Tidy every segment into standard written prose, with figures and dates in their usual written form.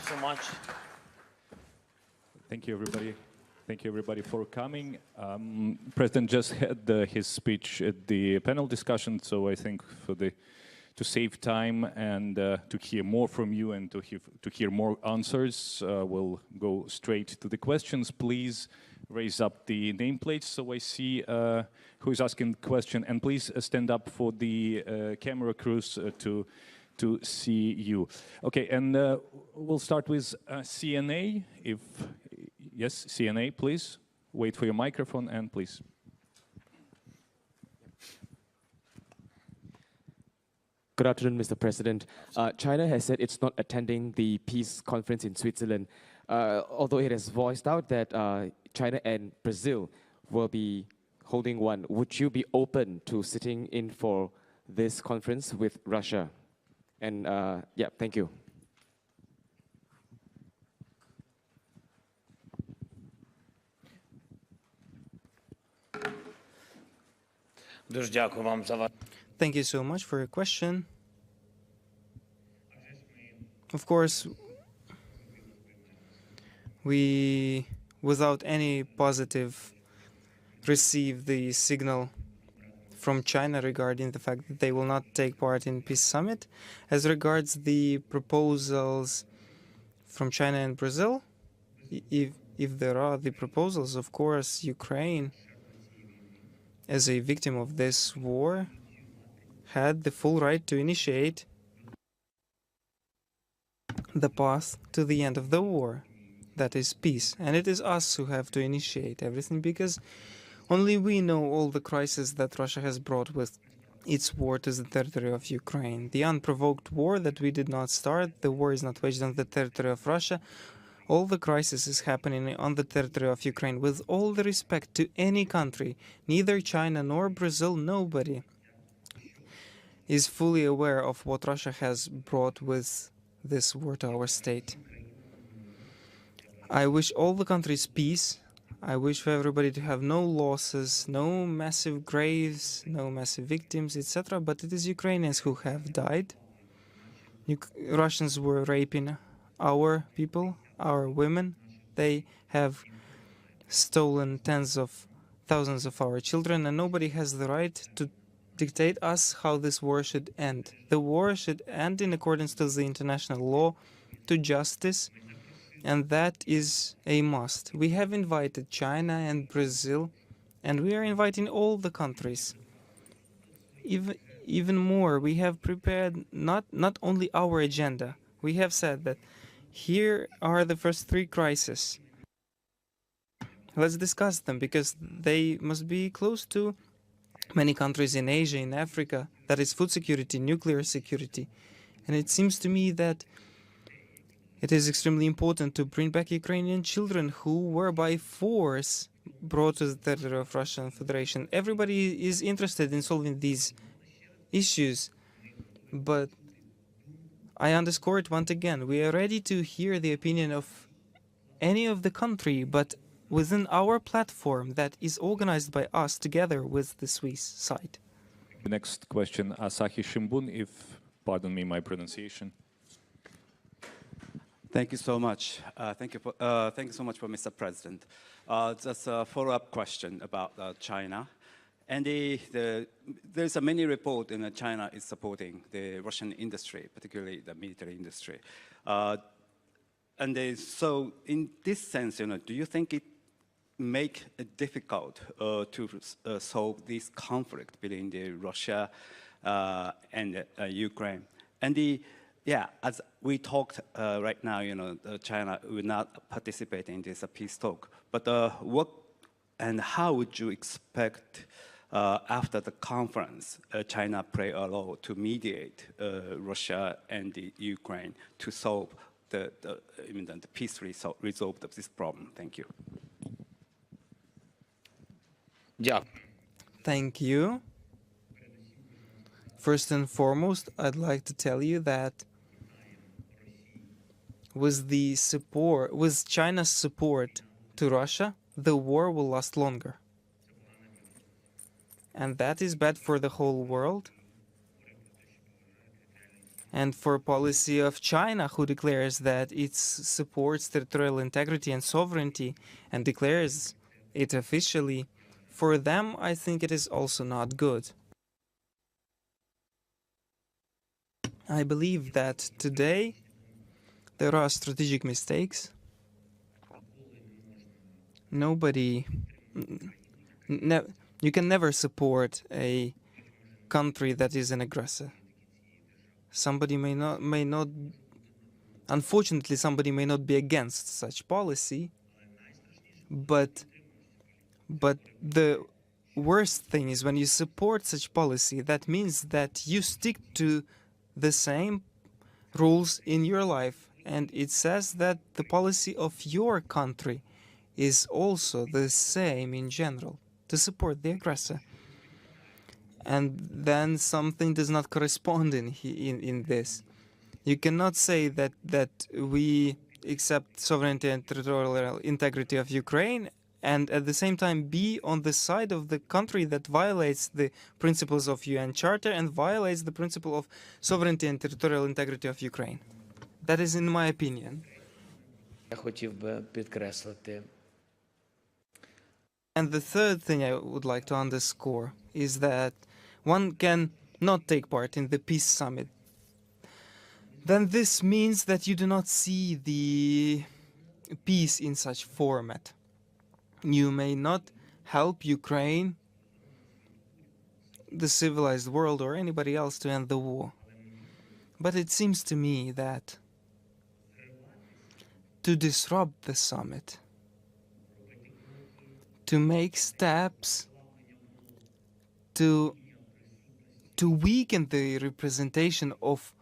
so much. Thank you, everybody. Thank you, everybody, for coming. President just had his speech at the panel discussion, so I think to save time and to hear more from you and to hear more answers, we'll go straight to the questions. Please raise up the nameplates so I see who is asking the question, and please stand up for the camera crews to see you. Okay, and we'll start with CNA. Yes, CNA, please. Wait for your microphone and please. Good afternoon, Mr. President. China has said it's not attending the peace conference in Switzerland, although it has voiced out that China and Brazil will be holding one. Would you be open to sitting in for this conference with Russia? And yeah, thank you. Thank you so much for your question. Of course, we, without any positive, receive the signal from China regarding the fact that they will not take part in Peace Summit. As regards the proposals from China and Brazil, if there are the proposals, of course, Ukraine, as a victim of this war, had the full right to initiate the path to the end of the war, that is peace. And it is us who have to initiate everything, because only we know all the crises that Russia has brought with its war to the territory of Ukraine. The unprovoked war that we did not start, the war is not waged on the territory of Russia. All the crisis is happening on the territory of Ukraine. With all the respect to any country, neither China nor Brazil, nobody is fully aware of what Russia has brought with this war to our state. I wish all the countries peace. I wish for everybody to have no losses, no massive graves, no massive victims, etc. But it is Ukrainians who have died. Russians were raping our people, our women. They have stolen tens of thousands of our children, and nobody has the right to dictate us how this war should end. The war should end in accordance to the international law, to justice, and that is a must. We have invited China and Brazil, and we are inviting all the countries. Even more, we have prepared not only our agenda. We have said that here are the first three crises. Let's discuss them, because they must be close to many countries in Asia, in Africa. That is food security, nuclear security. And it seems to me that it is extremely important to bring back Ukrainian children who were by force brought to the territory of Russian Federation. Everybody is interested in solving these issues, but I underscore it once again. We are ready to hear the opinion of any of the country, but within our platform that is organized by us together with the Swiss side. The next question, Asahi Shimbun, if pardon me my pronunciation. Thank you so much. Thank you so much for Mr. President. Just a follow-up question about China. And there's a many report in China is supporting the Russian industry, particularly the military industry. So in this sense, do you think it make it difficult to solve this conflict between Russia and Ukraine? And yeah, as we talked right now, China will not participate in this peace talk. But what and how would you expect after the conference, China play a role to mediate Russia and Ukraine to solve the peace resolve of this problem? Thank you. Yeah. Thank you. First and foremost, I'd like to tell you that with China's support to Russia, the war will last longer. And that is bad for the whole world. and for policy of China, who declares that it supports territorial integrity and sovereignty and declares it officially, for them, I think it is also not good. I believe that today there are strategic mistakes. Nobody, you can never support a country that is an aggressor. Somebody may not, unfortunately, somebody may not be against such policy, but the worst thing is when you support such policy, that means that you stick to the same rules in your life, and it says that the policy of your country is also the same in general, to support the aggressor. And then something does not correspond in this. You cannot say that we accept sovereignty and territorial integrity of Ukraine and at the same time be on the side of the country that violates the principles of UN Charter and violates the principle of sovereignty and territorial integrity of Ukraine. That is in my opinion. Я хотів би підкреслити. And the third thing I would like to underscore is that one can not take part in the peace summit. Then this means that you do not see the peace in such format. You may not help Ukraine, the civilized world, or anybody else to end the war. But it seems to me that to disrupt the summit, to make steps to weaken the representation of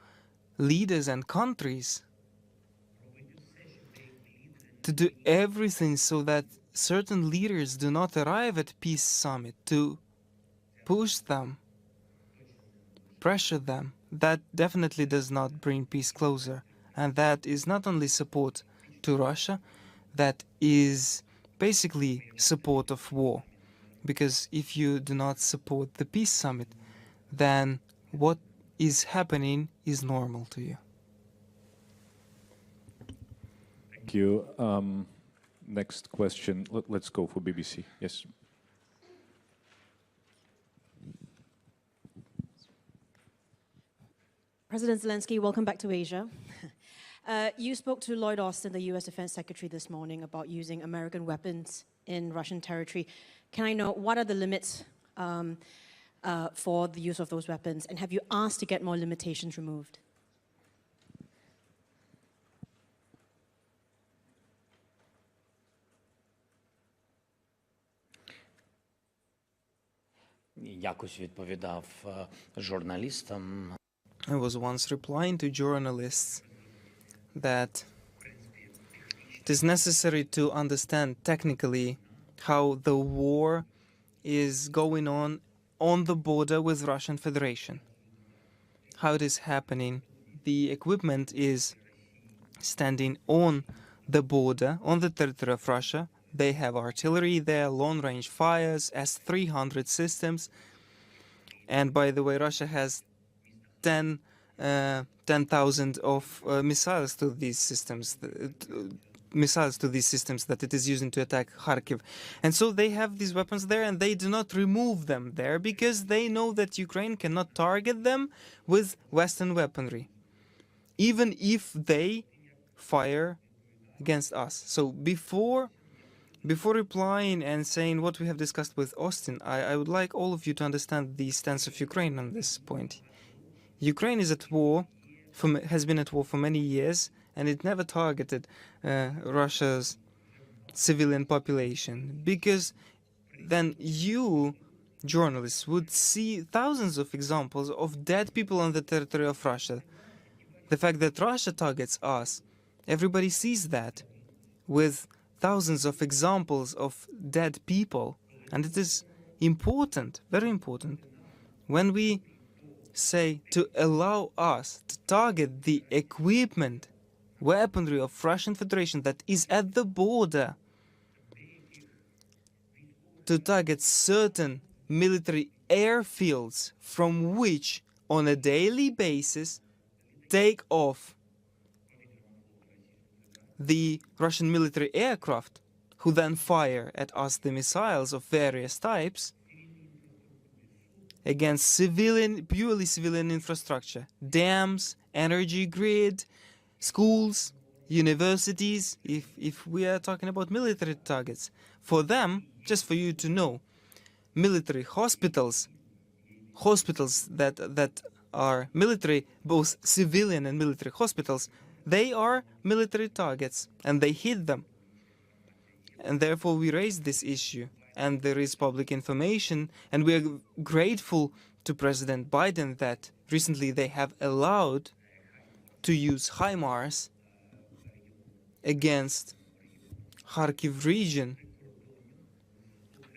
leaders and countries, to do everything so that certain leaders do not arrive at peace summit, to push them, pressure them, that definitely does not bring peace closer. And that is not only support to Russia, that is basically support of war. Because if you do not support the peace summit, then what is happening is normal to you. Thank you. Next question. Let's go for BBC. Yes. President Zelensky, welcome back to Asia. You spoke to Lloyd Austin, the U.S. Defense Secretary, this morning about using American weapons in Russian territory. Can I know what are the limits for the use of those weapons, and have you asked to get more limitations removed? Якось відповідав журналістам. I was once replying to journalists that it is necessary to understand technically how the war is going on the border with Russian Federation, how it is happening. The equipment is standing on the border, on the territory of Russia. They have artillery there, long-range fires, S-300 systems. And by the way, Russia has 10,000 of missiles to these systems, that it is using to attack Kharkiv. And so they have these weapons there, and they do not remove them there because they know that Ukraine cannot target them with Western weaponry, even if they fire against us. So before replying and saying what we have discussed with Austin, I would like all of you to understand the stance of Ukraine on this point. Ukraine is at war, has been at war for many years, and it never targeted Russia's civilian population, because then you, journalists, would see thousands of examples of dead people on the territory of Russia. The fact that Russia targets us, everybody sees that, with thousands of examples of dead people, and it is important, very important, when we say to allow us to target the equipment, weaponry of Russian Federation that is at the border, to target certain military airfields from which on a daily basis take off the Russian military aircraft, who then fire at us the missiles of various types against civilian, purely civilian infrastructure, dams, energy grid, schools, universities, if we are talking about military targets. For them, just for you to know, military hospitals that are military, both civilian and military hospitals, they are military targets, and they hit them. And therefore we raised this issue, and there is public information, and we are grateful to President Biden that recently they have allowed to use HIMARS against Kharkiv region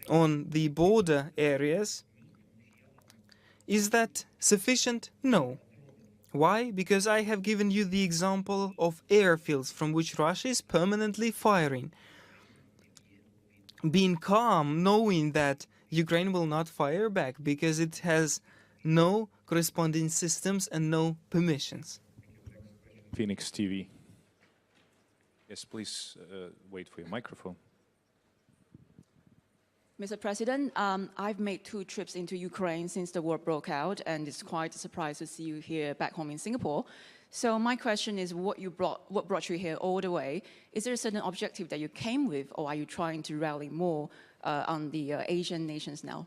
on the border areas. Is that sufficient? No. Why? Because I have given you the example of airfields from which Russia is permanently firing. Being calm, knowing that Ukraine will not fire back because it has no corresponding systems and no permissions. Phoenix TV. Yes, please wait for your microphone. Mr. President, I've made 2 trips into Ukraine since the war broke out, and it's quite a surprise to see you here back home in Singapore. So my question is, what brought you here all the way? Is there a certain objective that you came with, or are you trying to rally more on the Asian nations now?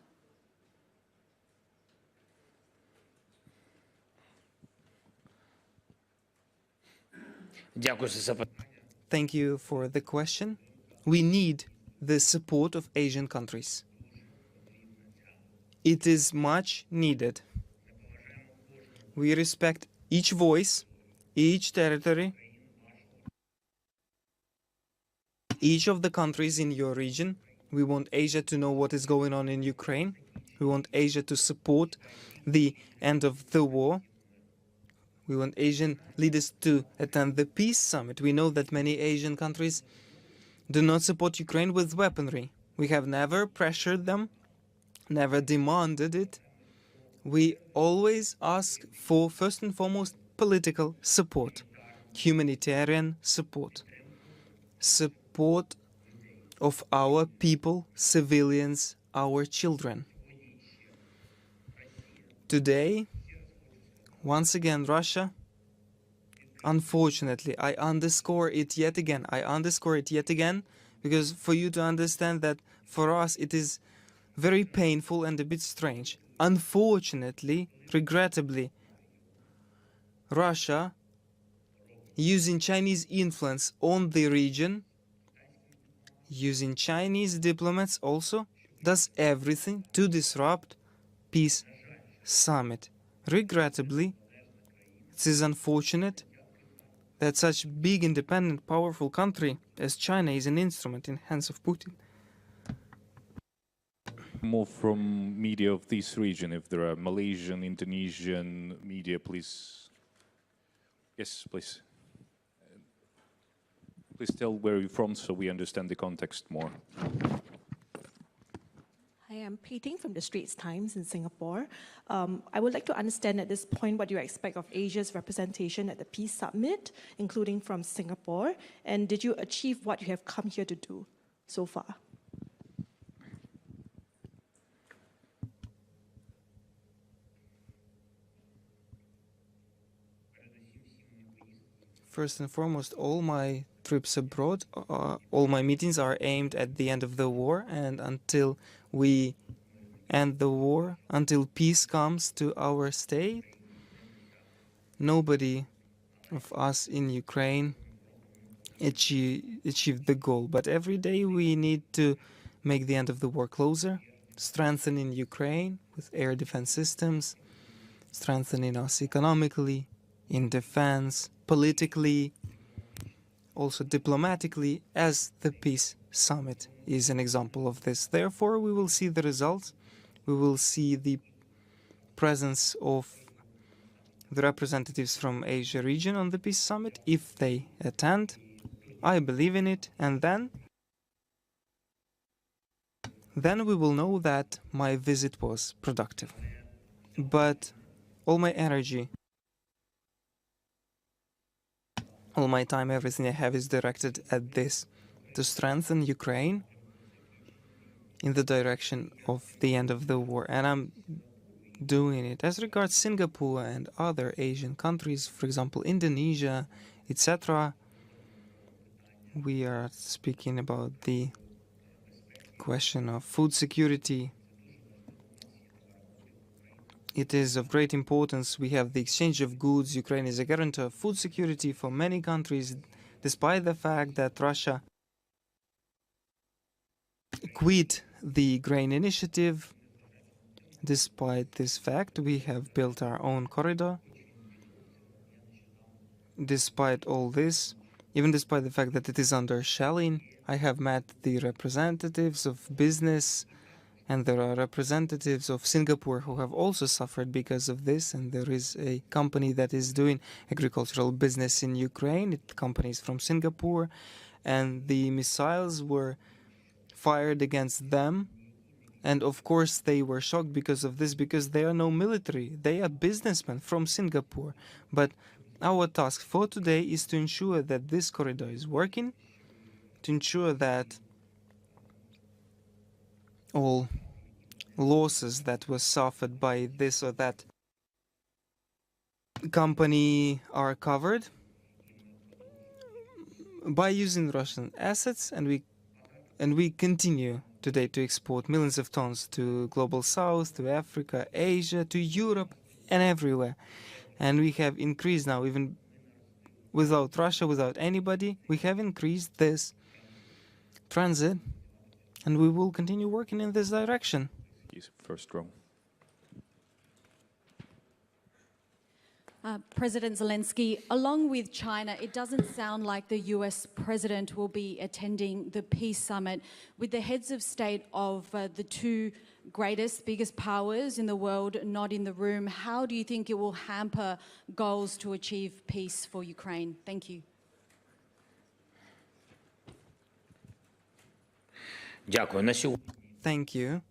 Дякую за запитання. Thank you for the question. We need the support of Asian countries. It is much needed. We respect each voice, each territory, each of the countries in your region. We want Asia to know what is going on in Ukraine. We want Asia to support the end of the war. We want Asian leaders to attend the peace summit. We know that many Asian countries do not support Ukraine with weaponry. We have never pressured them, never demanded it. We always ask for, first and foremost, political support, humanitarian support, support of our people, civilians, our children. Today, once again, Russia, unfortunately, I underscore it yet again, because for you to understand that for us it is very painful and a bit strange. Unfortunately, regrettably, Russia, using Chinese influence on the region, using Chinese diplomats also, does everything to disrupt peace summit. Regrettably, it is unfortunate that such big, independent, powerful country as China is an instrument in hands of Putin. More from media of this region, if there are Malaysian, Indonesian media, please. Yes, please. Please tell where you're from so we understand the context more. Hi, I'm Pei Ting from the Straits Times in Singapore. I would like to understand at this point what you expect of Asia's representation at the Peace Summit, including from Singapore, and did you achieve what you have come here to do so far? First and foremost, all my trips abroad, all my meetings are aimed at the end of the war, and until we end the war, until peace comes to our state, nobody of us in Ukraine achieved the goal. But every day we need to make the end of the war closer, strengthening Ukraine with air defense systems, strengthening us economically, in defense, politically, also diplomatically, as the peace summit is an example of this. Therefore, we will see the results. We will see the presence of the representatives from Asia region on the peace summit if they attend. I believe in it, and then we will know that my visit was productive. But all my energy All my time, everything I have is directed at this, to strengthen Ukraine in the direction of the end of the war. And I'm doing it. As regards Singapore and other Asian countries, for example, Indonesia, etc., we are speaking about the question of food security. It is of great importance. We have the exchange of goods. Ukraine is a guarantor of food security for many countries, despite the fact that Russia quit the grain initiative. Despite this fact, we have built our own corridor. Despite all this, even despite the fact that it is under shelling, I have met the representatives of business, and there are representatives of Singapore who have also suffered because of this, and there is a company that is doing agricultural business in Ukraine. It companies from Singapore, and the missiles were fired against them. And of course they were shocked because of this, because they are no military. They are businessmen from Singapore. But our task for today is to ensure that this corridor is working, to ensure that all losses that were suffered by this or that company are covered by using Russian assets, and we continue today to export millions of tons to Global South, to Africa, Asia, to Europe, and everywhere. And we have increased now, even without Russia, without anybody, we have increased this transit, and we will continue working in this direction. He's first row. President Zelensky, along with China, it doesn't sound like the US president will be attending the peace summit. With the heads of state of the two biggest powers in the world not in the room, how do you think it will hamper goals to achieve peace for Ukraine? Thank you. Дякую. На сьогодні Thank you.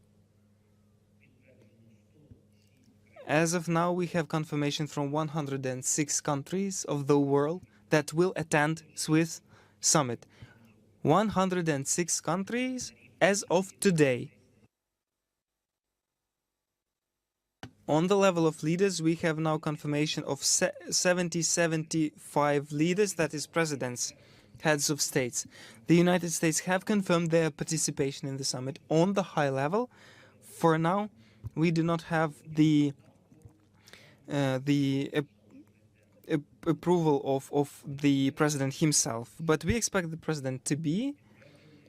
As of now, we have confirmation from 106 countries of the world that will attend Swiss summit. 106 countries as of today. On the level of leaders, we have now confirmation of 75 leaders, that is presidents, heads of states. The United States have confirmed their participation in the summit on the high level. For now, we do not have the approval of the president himself, but we expect the president to be.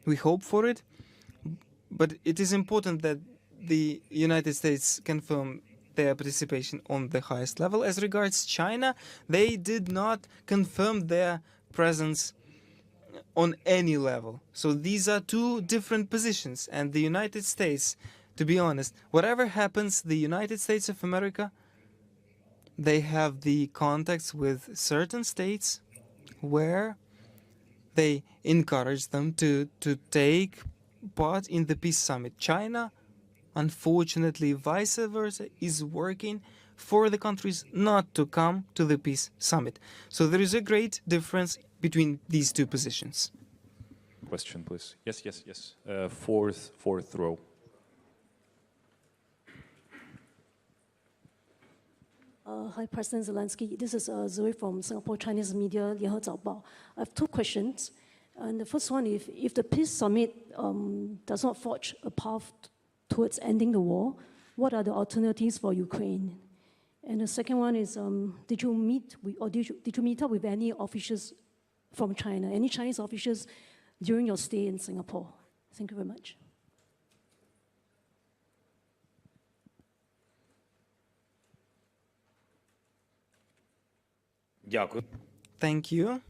We hope for it, but it is important that the United States confirm their participation on the highest level. As regards China, they did not confirm their presence on any level. So these are two different positions, and the United States, to be honest, whatever happens, the United States of America, they have the contacts with certain states where they encourage them to take part in the peace summit. China, unfortunately, vice versa, is working for the countries not to come to the peace summit. So there is a great difference between these two positions. Question, please. Yes. Fourth row. Hi, President Zelensky. This is Zoe from Singapore Chinese Media, 联合早报. I have two questions. And the first one, if the peace summit does not forge a path towards ending the war, what are the alternatives for Ukraine? And the second one is, did you meet up with any officials from China, any Chinese officials during your stay in Singapore? Thank you very much. Дякую. Thank you.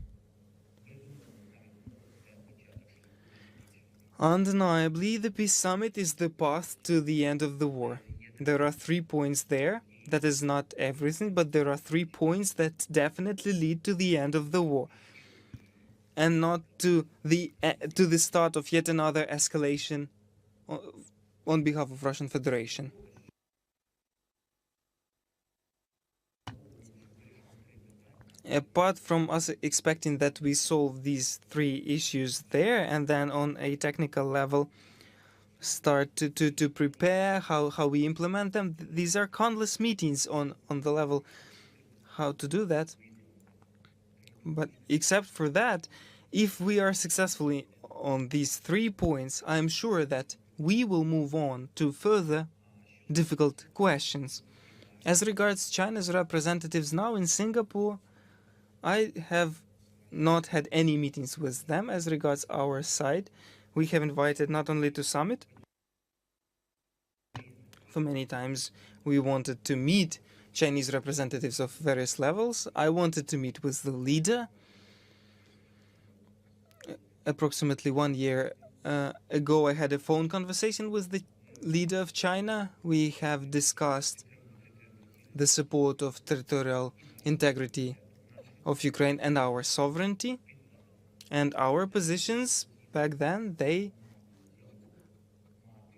Undeniably, the peace summit is the path to the end of the war. There are 3 points there. That is not everything, but there are 3 points that definitely lead to the end of the war, and not to the start of yet another escalation on behalf of Russian Federation. apart from us expecting that we solve these three issues there and then on a technical level start to prepare how we implement them, these are countless meetings on the level how to do that. But except for that, if we are successfully on these 3 points, I am sure that we will move on to further difficult questions. As regards China's representatives now in Singapore, I have not had any meetings with them. As regards our side, we have invited not only to summit, for many times we wanted to meet Chinese representatives of various levels. I wanted to meet with the leader. Approximately 1 year ago, I had a phone conversation with the leader of China. We have discussed the support of territorial integrity of Ukraine and our sovereignty. And our positions back then, they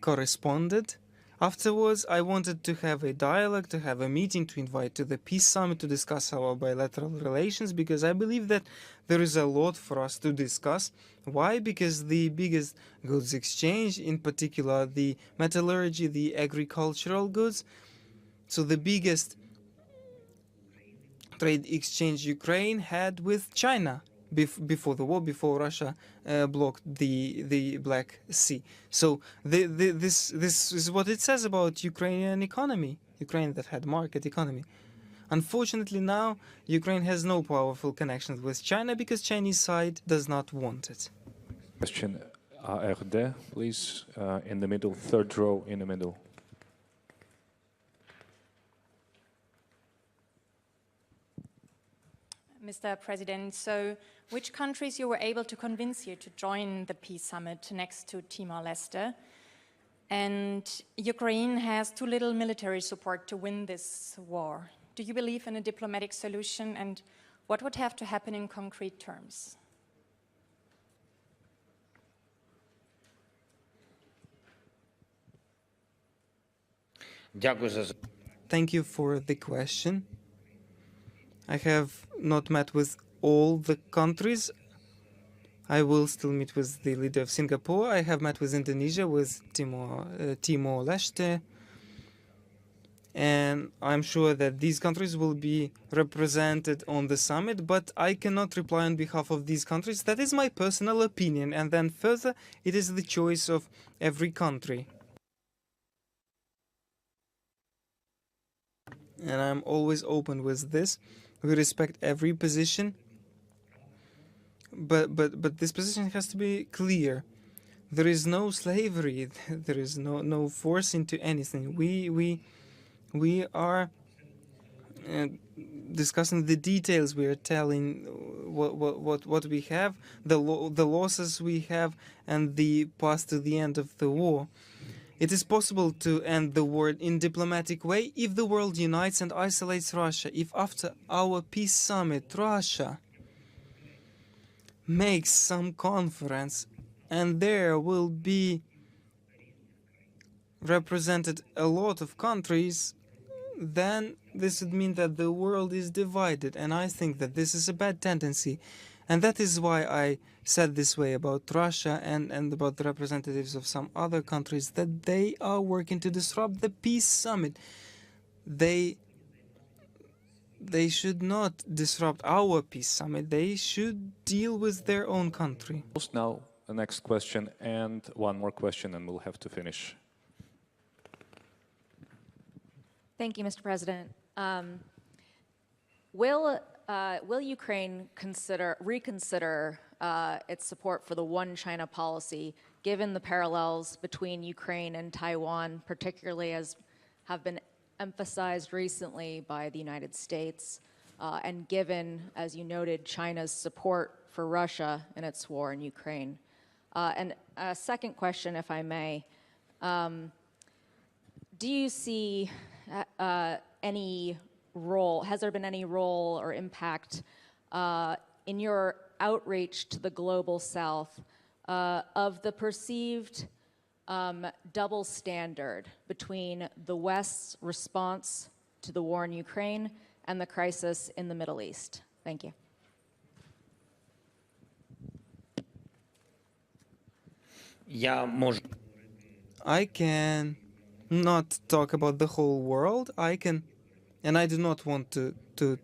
corresponded. Afterwards, I wanted to have a dialogue, to have a meeting, to invite to the Peace Summit to discuss our bilateral relations, because I believe that there is a lot for us to discuss. Why? Because the biggest goods exchange, in particular the metallurgy, the agricultural goods, so the biggest trade exchange Ukraine had with China before the war, before Russia blocked the Black Sea. So this is what it says about Ukrainian economy, Ukraine that had market economy. Unfortunately now, Ukraine has no powerful connections with China because Chinese side does not want it. Question, ARD, please, in the middle, third row in the middle. Mr. President, so which countries you were able to convince you to join the Peace Summit next to Timor-Leste? And Ukraine has too little military support to win this war. Do you believe in a diplomatic solution, and what would have to happen in concrete terms? Thank you for the question. I have not met with all the countries. I will still meet with the leader of Singapore. I have met with Indonesia, with Timor-Leste. And I'm sure that these countries will be represented on the summit, but I cannot reply on behalf of these countries. That is my personal opinion. And then further, it is the choice of every country. And I'm always open with this. We respect every position, but this position has to be clear. There is no slavery. There is no force into anything. We are discussing the details. We are telling what we have, the losses we have, and the path to the end of the war. It is possible to end the war in diplomatic way if the world unites and isolates Russia. If after our peace summit, Russia makes some conference and there will be represented a lot of countries, then this would mean that the world is divided. And I think that this is a bad tendency. And that is why I said this way about Russia and about the representatives of some other countries, that they are working to disrupt the peace summit. They should not disrupt our peace summit. They should deal with their own country. Now, the next question and one more question, and we'll have to finish. Thank you, Mr. President. Will Ukraine reconsider its support for the one China policy, given the parallels between Ukraine and Taiwan, particularly as have been emphasized recently by the United States, and given, as you noted, China's support for Russia in its war in Ukraine? And a second question, if I may. Do you see any role, has there been any role or impact in your outreach to the global South of the perceived double standard between the West's response to the war in Ukraine and the crisis in the Middle East? Thank you. Я можу I can not talk about the whole world. I can, and I do not want to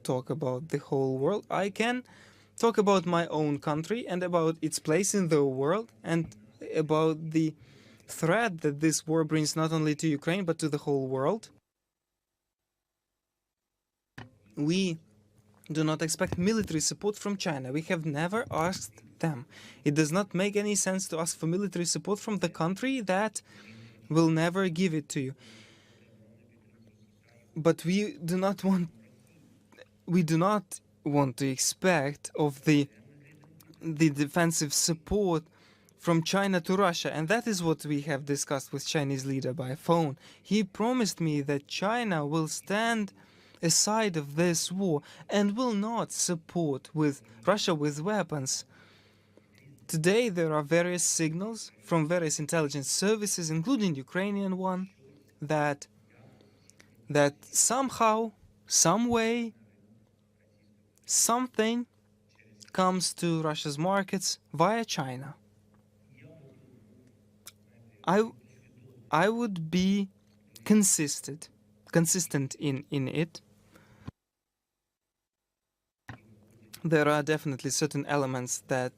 talk about the whole world. I can talk about my own country and about its place in the world and about the threat that this war brings not only to Ukraine but to the whole world. We do not expect military support from China. We have never asked them. It does not make any sense to ask for military support from the country that will never give it to you. But we do not want to expect of the defensive support from China to Russia, and that is what we have discussed with Chinese leader by phone. He promised me that China will stand aside of this war and will not support with Russia with weapons. Today there are various signals from various intelligence services, including Ukrainian one, that somehow, some way, something comes to Russia's markets via China. I would be consistent in it. There are definitely certain elements that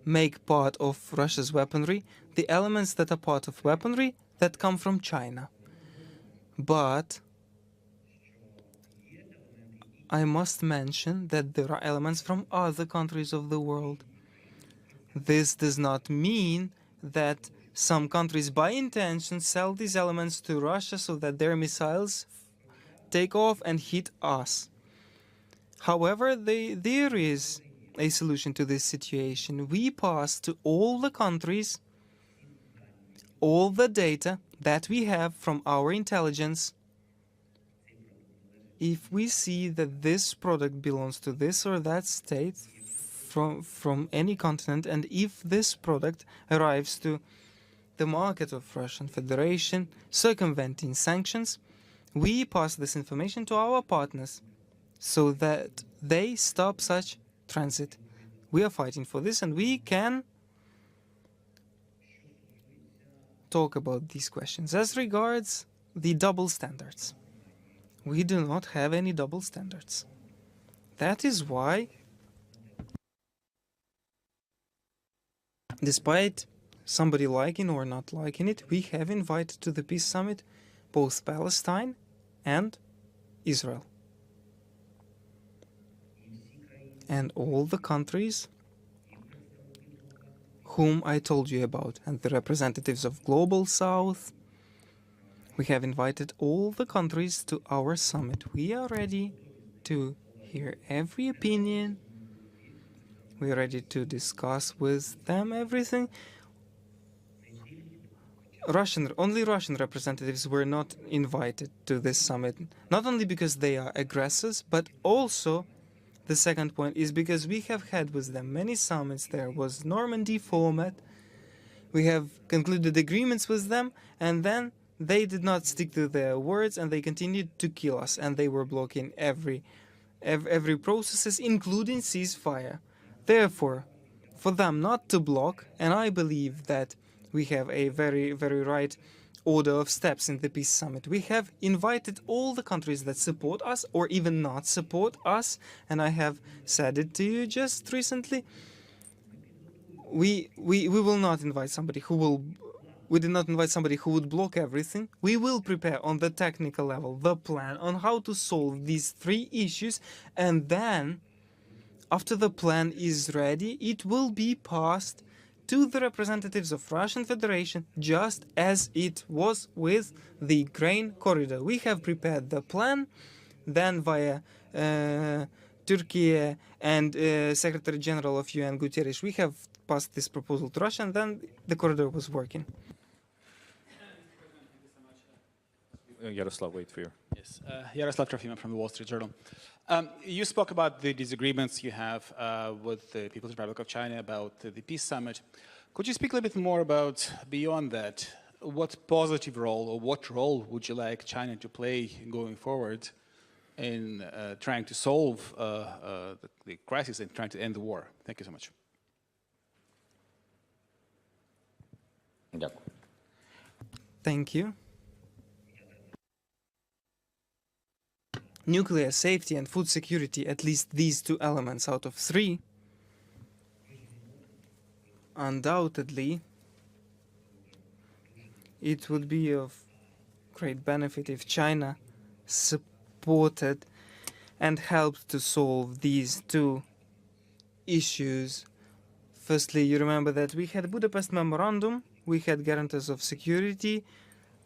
make part of Russia's weaponry, the elements that are part of weaponry that come from China. But I must mention that there are elements from other countries of the world. This does not mean that some countries by intention sell these elements to Russia so that their missiles take off and hit us. However, there is a solution to this situation. We pass to all the countries all the data that we have from our intelligence. If we see that this product belongs to this or that state from any continent, and if this product arrives to the market of Russian Federation circumventing sanctions, we pass this information to our partners so that they stop such transit. We are fighting for this, and we can talk about these questions. As regards the double standards, we do not have any double standards. That is why, despite somebody liking or not liking it, we have invited to the Peace Summit both Palestine and Israel. And all the countries whom I told you about, and the representatives of Global South. We have invited all the countries to our summit. We are ready to hear every opinion. We are ready to discuss with them everything. Only Russian representatives were not invited to this summit, not only because they are aggressors, but also the second point is because we have had with them many summits. There was Normandy format. We have concluded agreements with them, and then they did not stick to their words, and they continued to kill us, and they were blocking every processes, including ceasefire. Therefore, for them not to block, and I believe that we have a very, very right order of steps in the Peace Summit. We have invited all the countries that support us or even not support us, and I have said it to you just recently. We will not invite somebody who will. We did not invite somebody who would block everything. We will prepare on the technical level the plan on how to solve these three issues, and then, after the plan is ready, it will be passed to the representatives of Russian Federation, just as it was with the grain corridor. We have prepared the plan, then via Turkey and Secretary General of UN Guterres, we have passed this proposal to Russia, and then the corridor was working. Yaroslav, wait for you. Yes, Yaroslav Trofimov from the Wall Street Journal. You spoke about the disagreements you have with the People's Republic of China about the Peace Summit. Could you speak a little bit more about, beyond that, what positive role or what role would you like China to play going forward in trying to solve the crisis and trying to end the war? Thank you so much. Дякую. Thank you. Nuclear safety and food security, at least these two elements out of three, undoubtedly, it would be of great benefit if China supported and helped to solve these two issues. Firstly, you remember that we had Budapest Memorandum, we had guarantors of security,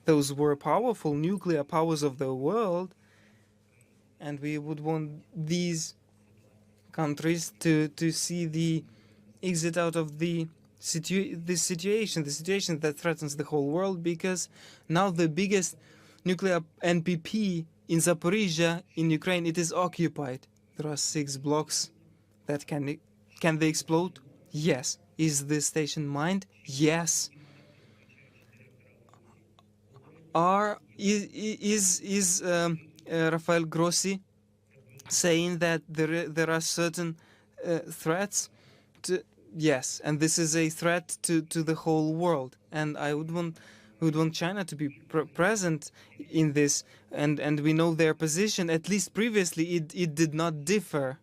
those were powerful nuclear powers of the world, and we would want these countries to see the exit out of this situation that threatens the whole world, because now the biggest nuclear NPP in Zaporizhia, in Ukraine, it is occupied. There are 6 blocks that can they explode? Yes. Is the station mined? Yes. Is Rafael Grossi saying that there are certain threats? Yes, and this is a threat to the whole world, and we would want China to be present in this, and we know their position. At least previously, it did not differ.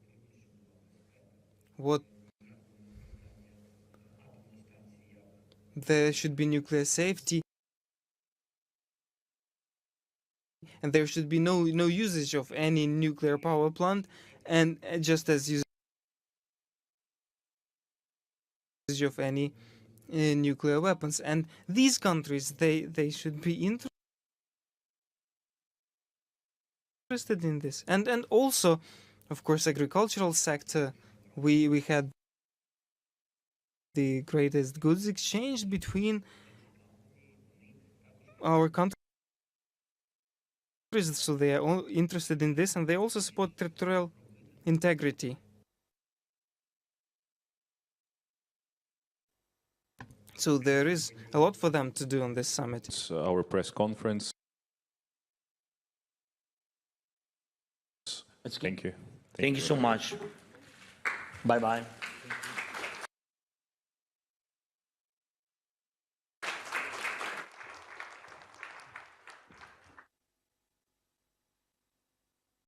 There should be nuclear safety, and there should be no usage of any nuclear power plant, and just as usage of any nuclear weapons. And these countries, they should be interested in this. And also, of course, agricultural sector, we had the greatest goods exchange between our countries, so they are all interested in this, and they also support territorial integrity. So there is a lot for them to do on this summit. It's our press conference. Let's Thank you. Thank you so much. Bye-bye.